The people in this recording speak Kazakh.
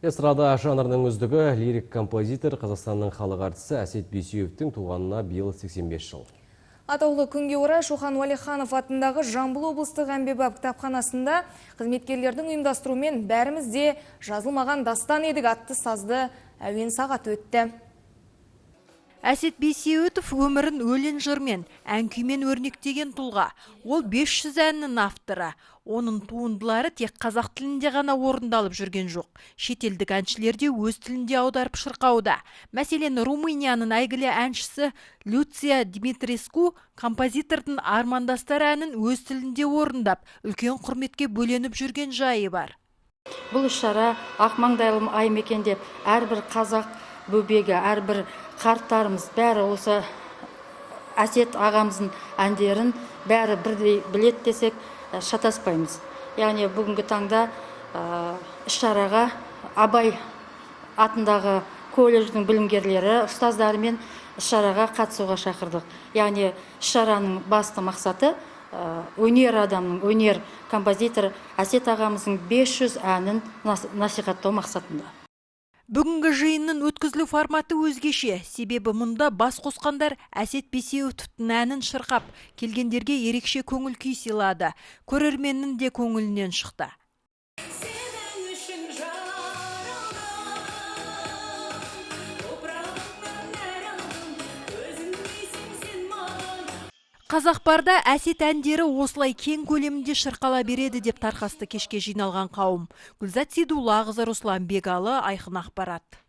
Эстрада жанрының үздігі лирик композитор Қазақстанның халық артисі Әсет Бейсеуовтің туғанына биыл 85 жыл. Атаулы күнге орай Шоқан Уәлиханов атындағы Жамбыл облыстық әмбебап кітапханасында қызметкерлердің ұйымдастыруымен бәрімізде жазылмаған дастан едік атты сазды әуен сағат өтті. Әсет Бейсеуов өмірін өлең жырмен, ән күймен өрнектеген тұлға. Ол 500 әннің авторы. Оның туындылары тек қазақ тілінде ғана орындалып жүрген жоқ. Шетелдік әншілер де өз тілінде аударып шырқауда. Мәселен, Румынияның әйгілі әншісі Люция Димитреску композитордың армандастар әнін өз тілінде орындап, үлкен құрметке бөленіп жүрген жайы бар. Бұл шара Ақмаңдайлым ай мекендеп, әрбір қазақ бөбегі, әрбір қарттарымыз бәрі осы Әсет ағамыздың әндерін бәрі бірдей білет десек шатаспаймыз. Яғни бүгінгі таңда іс-шараға Абай атындағы колледждің білімгерлері, ұстаздарымен іс-шараға қатысуға шақырдық. Яғни іс-шараның басты мақсаты өнер адамның, өнер композитор Әсет ағамыздың 500 әнін насихаттау мақсатында. Бүгінгі жиынның өткізілу форматы өзгеше, себебі мұнда бас қосқандар Әсет Бейсеуовтың әнін шырқап, келгендерге ерекше көңіл күй сыйлады. Көрерменнің де көңілінен шықты. Қазақпарда Әсет әндері осылай кең көлемінде шырқала береді деп тарқасты кешке жиналған қауым. Гүлзат Сейдуллақызы, Руслан Бегалы, Айқын ақпарат.